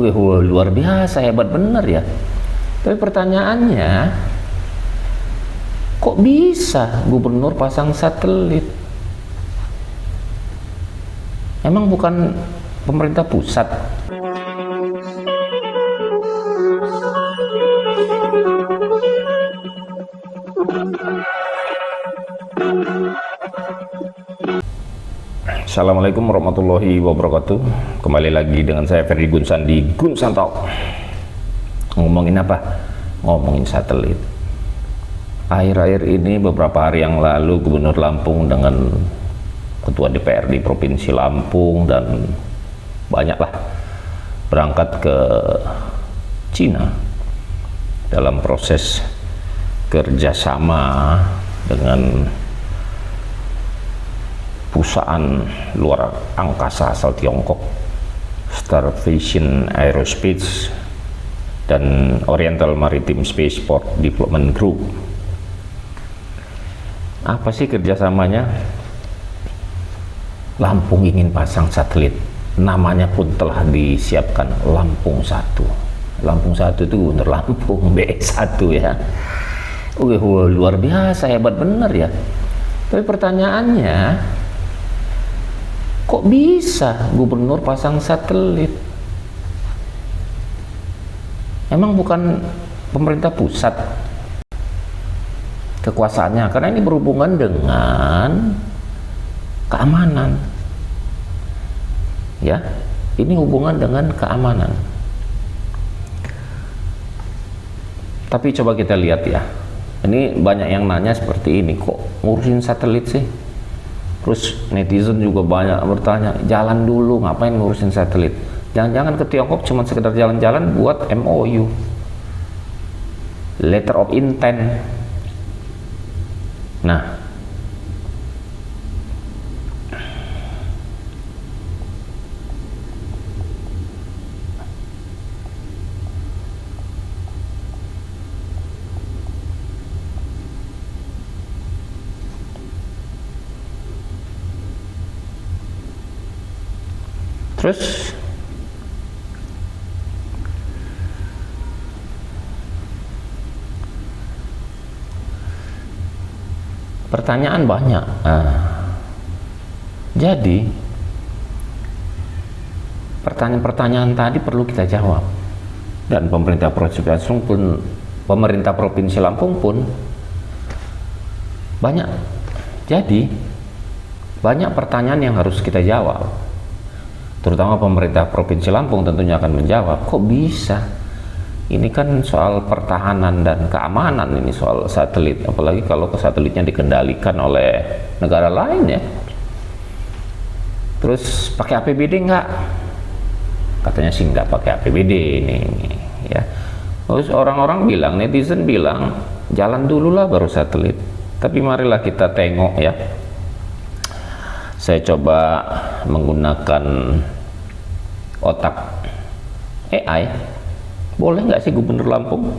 Wah, luar biasa, hebat bener ya. Tapi pertanyaannya, kok bisa gubernur pasang satelit? Emang bukan pemerintah pusat? Assalamualaikum warahmatullahi wabarakatuh. Kembali lagi dengan saya Ferdy Gunsan di Gunsan Talk. Ngomongin apa? Ngomongin satelit. Akhir-akhir ini beberapa hari yang lalu Gubernur Lampung dengan Ketua DPRD Provinsi Lampung dan banyaklah berangkat ke Cina dalam proses kerjasama dengan perusahaan luar angkasa asal Tiongkok, Starvision Aerospace dan Oriental Maritime Spaceport Development Group. Apa sih kerjasamanya? Lampung ingin pasang satelit, namanya pun telah disiapkan Lampung 1. Lampung 1 itu Gubernur Lampung, BE1 ya. Wah, luar biasa, hebat bener ya. Tapi pertanyaannya, kok bisa gubernur pasang satelit? Emang bukan pemerintah pusat kekuasaannya? Karena ini berhubungan dengan keamanan. Ya, ini hubungan dengan keamanan. Tapi coba kita lihat ya. Ini banyak yang nanya seperti ini, kok ngurusin satelit sih? Terus netizen juga banyak bertanya, jalan dulu, ngapain ngurusin satelit? Jangan-jangan ke Tiongkok cuma sekedar jalan-jalan buat MOU, letter of intent. Nah, terus pertanyaan banyak. Jadi pertanyaan-pertanyaan tadi perlu kita jawab, dan pemerintah Provinsi Lampung pun banyak. Jadi banyak pertanyaan yang harus kita jawab. Terutama pemerintah Provinsi Lampung tentunya akan menjawab, kok bisa? Ini kan soal pertahanan dan keamanan, ini soal satelit, apalagi kalau satelitnya dikendalikan oleh negara lain ya. Terus pakai APBD enggak? Katanya sih enggak pakai APBD ini ya. Terus orang-orang bilang, netizen bilang, jalan dulu lah baru satelit. Tapi marilah kita tengok ya. Saya coba menggunakan otak AI. Boleh nggak sih Gubernur Lampung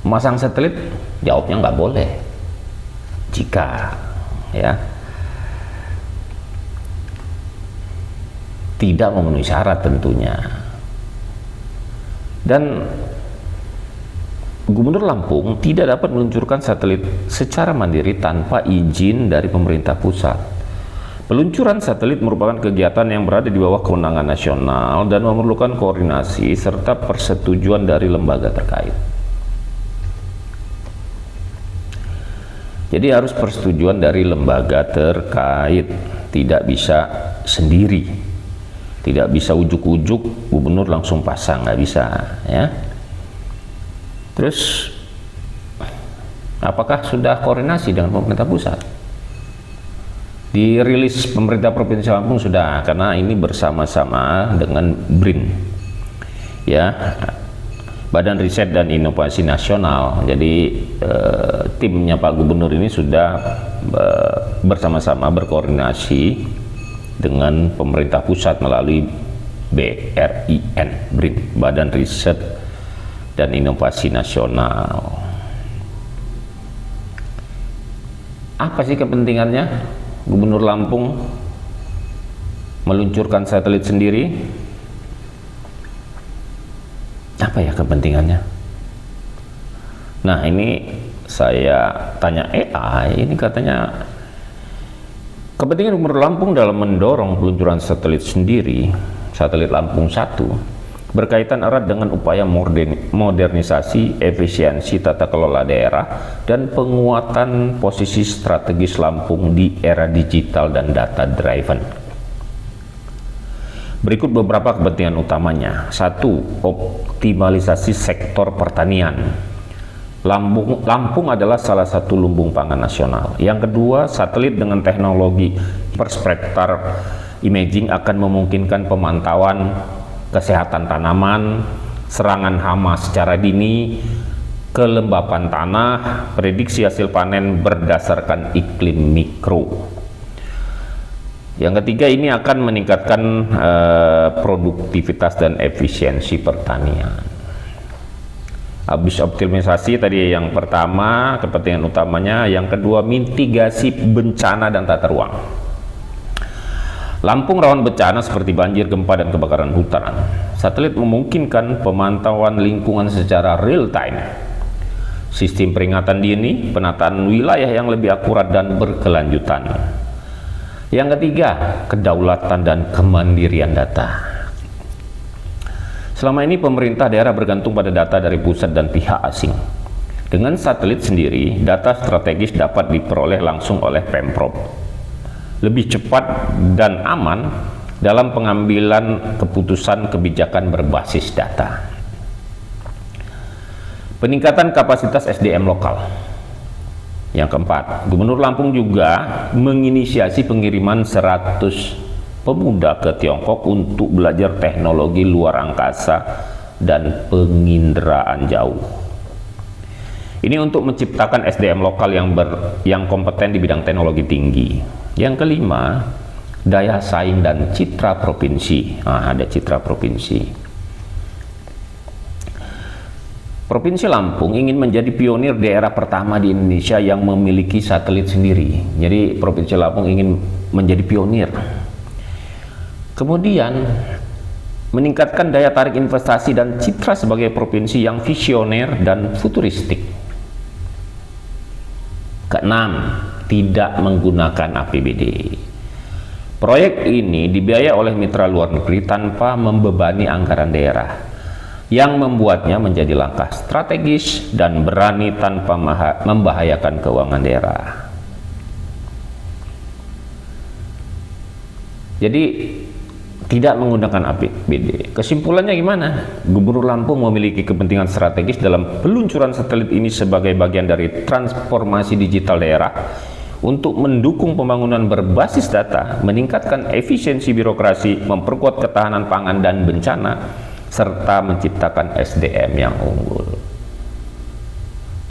masang satelit? Jawabnya nggak boleh. Jika ya tidak memenuhi syarat tentunya. Dan Gubernur Lampung tidak dapat meluncurkan satelit secara mandiri tanpa izin dari pemerintah pusat. Peluncuran satelit merupakan kegiatan yang berada di bawah kewenangan nasional dan memerlukan koordinasi serta persetujuan dari lembaga terkait. Jadi harus persetujuan dari lembaga terkait, tidak bisa sendiri, tidak bisa ujuk-ujuk gubernur langsung pasang, nggak bisa ya. Terus apakah sudah koordinasi dengan pemerintah pusat? Dirilis pemerintah Provinsi Lampung sudah, karena ini bersama-sama dengan BRIN ya, Badan Riset dan Inovasi Nasional. Jadi timnya Pak Gubernur ini sudah bersama-sama berkoordinasi dengan pemerintah pusat melalui BRIN, BRIN, Badan Riset dan Inovasi Nasional. Apa sih kepentingannya Gubernur Lampung meluncurkan satelit sendiri? Apa ya kepentingannya? Nah, ini saya tanya AI, ini katanya kepentingan Gubernur Lampung dalam mendorong peluncuran satelit sendiri, satelit Lampung 1, berkaitan erat dengan upaya modernisasi, efisiensi tata kelola daerah, dan penguatan posisi strategis Lampung di era digital dan data driven. Berikut beberapa kepentingan utamanya. 1. Optimalisasi sektor pertanian. Lampung adalah salah satu lumbung pangan nasional. Yang kedua, satelit dengan teknologi perspektar imaging akan memungkinkan pemantauan kesehatan tanaman, serangan hama secara dini, kelembapan tanah, prediksi hasil panen berdasarkan iklim mikro. Yang ketiga, ini akan meningkatkan produktivitas dan efisiensi pertanian. Habis optimisasi tadi yang pertama, kepentingan utamanya. Yang kedua, mitigasi bencana dan tata ruang. Lampung rawan bencana seperti banjir, gempa, dan kebakaran hutan. Satelit memungkinkan pemantauan lingkungan secara real time. Sistem peringatan dini, penataan wilayah yang lebih akurat dan berkelanjutan. Yang ketiga, kedaulatan dan kemandirian data. Selama ini pemerintah daerah bergantung pada data dari pusat dan pihak asing. Dengan satelit sendiri, data strategis dapat diperoleh langsung oleh Pemprov. Lebih cepat dan aman dalam pengambilan keputusan kebijakan berbasis data. Peningkatan kapasitas SDM lokal. Yang keempat, Gubernur Lampung juga menginisiasi pengiriman 100 pemuda ke Tiongkok untuk belajar teknologi luar angkasa dan penginderaan jauh. Ini untuk menciptakan SDM lokal yang kompeten di bidang teknologi tinggi. Yang kelima, daya saing dan citra provinsi. Nah, ada citra provinsi. Provinsi Lampung ingin menjadi pionir daerah pertama di Indonesia yang memiliki satelit sendiri. Jadi Provinsi Lampung ingin menjadi pionir. Kemudian meningkatkan daya tarik investasi dan citra sebagai provinsi yang visioner dan futuristik. Keenam, tidak menggunakan APBD. Proyek ini dibiayai oleh mitra luar negeri tanpa membebani anggaran daerah, yang membuatnya menjadi langkah strategis dan berani tanpa membahayakan keuangan daerah. Jadi tidak menggunakan APBD. Kesimpulannya gimana? Gubernur Lampung memiliki kepentingan strategis dalam peluncuran satelit ini sebagai bagian dari transformasi digital daerah untuk mendukung pembangunan berbasis data, meningkatkan efisiensi birokrasi, memperkuat ketahanan pangan dan bencana, serta menciptakan SDM yang unggul.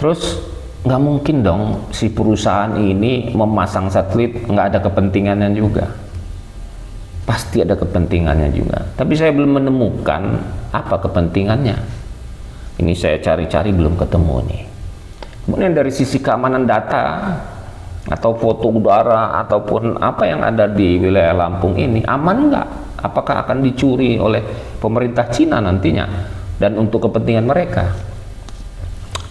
Terus nggak mungkin dong si perusahaan ini memasang satelit nggak ada kepentingannya juga. Pasti ada kepentingannya juga. Tapi saya belum menemukan apa kepentingannya. Ini saya cari-cari belum ketemu nih. Kemudian dari sisi keamanan data atau foto udara ataupun apa yang ada di wilayah Lampung ini aman nggak? Apakah akan dicuri oleh pemerintah Cina nantinya dan untuk kepentingan mereka?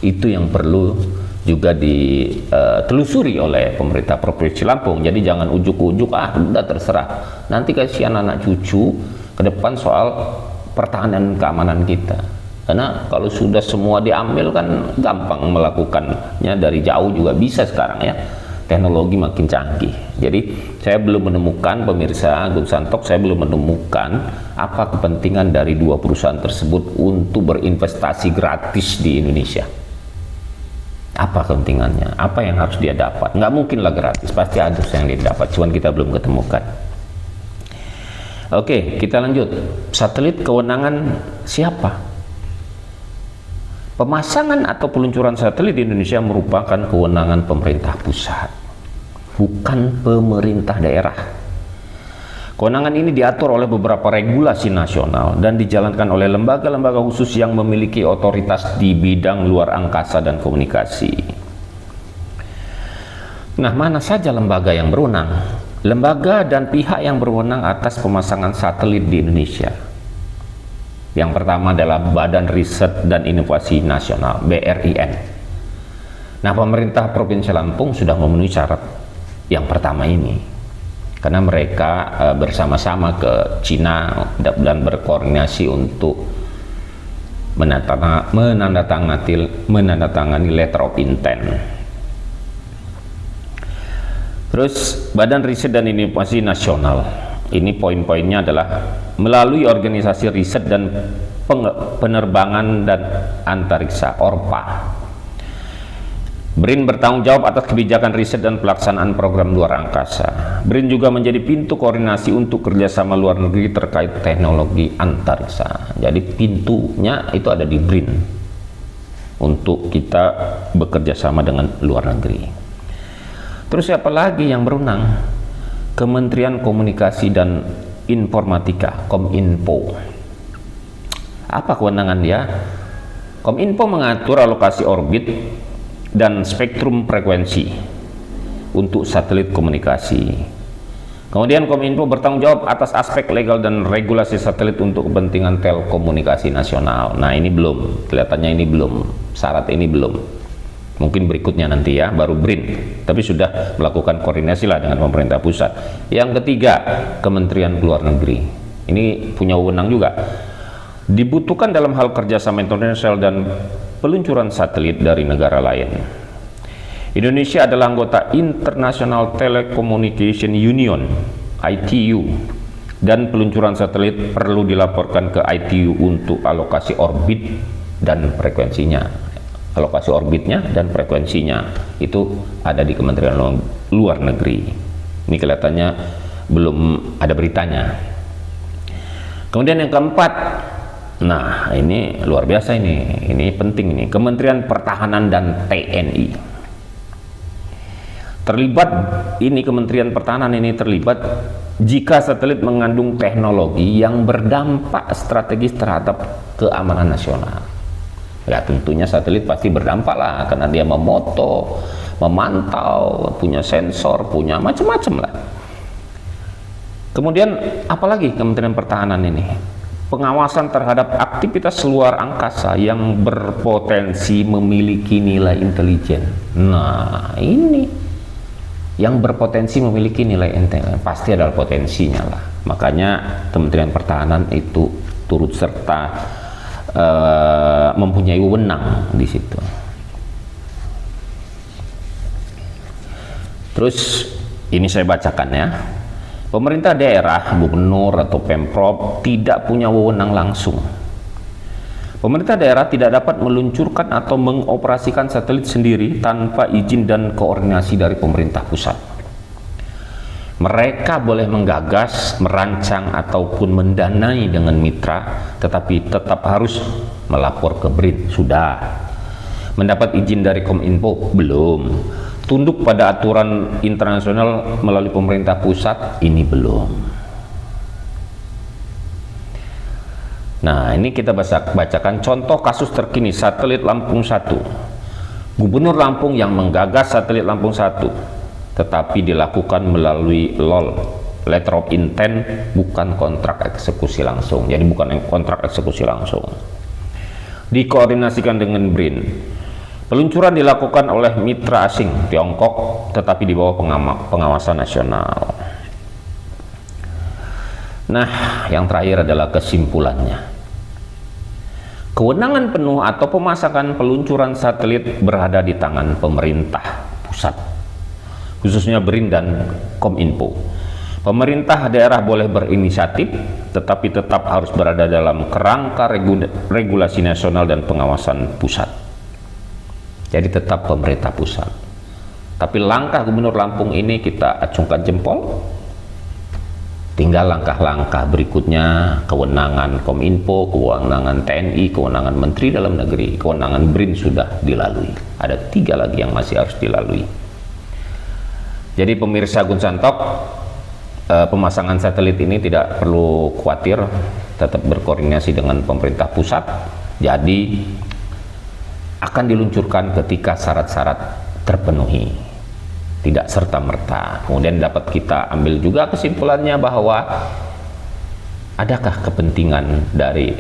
Itu yang perlu juga ditelusuri oleh pemerintah Provinsi Lampung. Jadi jangan ujuk-ujuk udah terserah. Nanti kasihan anak cucu ke depan soal pertahanan keamanan kita. Karena kalau sudah semua diambil kan gampang melakukannya dari jauh juga bisa sekarang ya. Teknologi makin canggih. Jadi saya belum menemukan, pemirsa Gun Santok, saya belum menemukan apa kepentingan dari dua perusahaan tersebut untuk berinvestasi gratis di Indonesia. Apa kepentingannya? Apa yang harus dia dapat? Nggak mungkin lah gratis, pasti ada yang dia dapat, cuman kita belum ketemukan. Oke, kita lanjut. Satelit kewenangan siapa? Pemasangan atau peluncuran satelit di Indonesia merupakan kewenangan pemerintah pusat, bukan pemerintah daerah. Kewenangan ini diatur oleh beberapa regulasi nasional dan dijalankan oleh lembaga-lembaga khusus yang memiliki otoritas di bidang luar angkasa dan komunikasi. Nah, mana saja lembaga yang berwenang? Lembaga dan pihak yang berwenang atas pemasangan satelit di Indonesia. Yang pertama adalah Badan Riset dan Inovasi Nasional, BRIN. Nah, pemerintah Provinsi Lampung sudah memenuhi syarat yang pertama ini, karena mereka bersama-sama ke Cina dan berkoordinasi untuk menandatangani letter of intent. Terus Badan Riset dan Inovasi Nasional, ini poin-poinnya adalah melalui organisasi riset dan penerbangan dan antariksa ORPA, BRIN bertanggung jawab atas kebijakan riset dan pelaksanaan program luar angkasa. BRIN juga menjadi pintu koordinasi untuk kerjasama luar negeri terkait teknologi antariksa. Jadi pintunya itu ada di BRIN untuk kita bekerja sama dengan luar negeri. Terus siapa lagi yang berwenang? Kementerian Komunikasi dan Informatika, Kominfo. Apa kewenangan dia? Kominfo mengatur alokasi orbit dan spektrum frekuensi untuk satelit komunikasi. Kemudian Kominfo bertanggung jawab atas aspek legal dan regulasi satelit untuk kepentingan telekomunikasi nasional. Nah, ini belum, kelihatannya ini belum, syarat ini belum. Mungkin berikutnya nanti ya, baru BRIN, tapi sudah melakukan koordinasi lah dengan pemerintah pusat. Yang ketiga, Kementerian Luar Negeri. Ini punya wewenang juga. Dibutuhkan dalam hal kerjasama internasional dan peluncuran satelit dari negara lain. Indonesia adalah anggota International Telecommunication Union, ITU, dan peluncuran satelit perlu dilaporkan ke ITU untuk alokasi orbit dan frekuensinya. Alokasi orbitnya dan frekuensinya itu ada di Kementerian Luar Negeri. Ini kelihatannya belum ada beritanya. Kemudian yang keempat, nah ini luar biasa, ini penting, ini Kementerian Pertahanan dan TNI terlibat. Ini Kementerian Pertahanan ini terlibat jika satelit mengandung teknologi yang berdampak strategis terhadap keamanan nasional. Ya tentunya satelit pasti berdampak lah, karena dia memoto, memantau, punya sensor, punya macam-macam lah. Kemudian apalagi Kementerian Pertahanan ini? Pengawasan terhadap aktivitas luar angkasa yang berpotensi memiliki nilai intelijen. Nah, ini yang berpotensi memiliki nilai intelijen pasti adalah potensinya lah. Makanya Kementerian Pertahanan itu turut serta mempunyai wewenang di situ. Terus ini saya bacakan ya. Pemerintah daerah, gubernur atau pemprov tidak punya wewenang langsung. Pemerintah daerah tidak dapat meluncurkan atau mengoperasikan satelit sendiri tanpa izin dan koordinasi dari pemerintah pusat. Mereka boleh menggagas, merancang, ataupun mendanai dengan mitra, tetapi tetap harus melapor ke BRIN. Sudah. Mendapat izin dari Kominfo? Belum. Tunduk pada aturan internasional melalui pemerintah pusat? Ini belum. Nah, ini kita bacakan contoh kasus terkini satelit Lampung 1. Gubernur Lampung yang menggagas satelit Lampung 1, tetapi dilakukan melalui LOL, letter of intent, bukan kontrak eksekusi langsung. Jadi bukan kontrak eksekusi langsung. Dikoordinasikan dengan BRIN. Peluncuran dilakukan oleh mitra asing Tiongkok, tetapi di bawah pengawasan nasional. Nah, yang terakhir adalah kesimpulannya. Kewenangan penuh atau pemasakan peluncuran satelit berada di tangan pemerintah pusat, khususnya BRIN dan Kominfo. Pemerintah daerah boleh berinisiatif, tetapi tetap harus berada dalam kerangka regulasi nasional dan pengawasan pusat. Jadi tetap pemerintah pusat. Tapi langkah Gubernur Lampung ini kita acungkan jempol. Tinggal langkah-langkah berikutnya, kewenangan Kominfo, kewenangan TNI, kewenangan Menteri Dalam Negeri, kewenangan BRIN sudah dilalui. Ada 3 lagi yang masih harus dilalui. Jadi pemirsa Gunsantok, pemasangan satelit ini tidak perlu khawatir, tetap berkoordinasi dengan pemerintah pusat. Jadi akan diluncurkan ketika syarat-syarat terpenuhi, tidak serta-merta. Kemudian dapat kita ambil juga kesimpulannya bahwa adakah kepentingan dari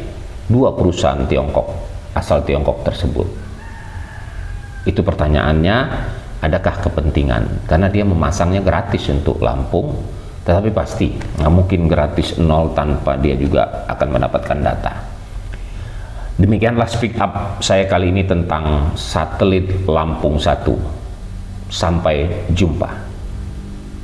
dua perusahaan Tiongkok, asal Tiongkok tersebut. Itu pertanyaannya, adakah kepentingan? Karena dia memasangnya gratis untuk Lampung, tetapi pasti nggak mungkin gratis nol tanpa dia juga akan mendapatkan data. Demikianlah speak up saya kali ini tentang satelit Lampung 1. Sampai jumpa.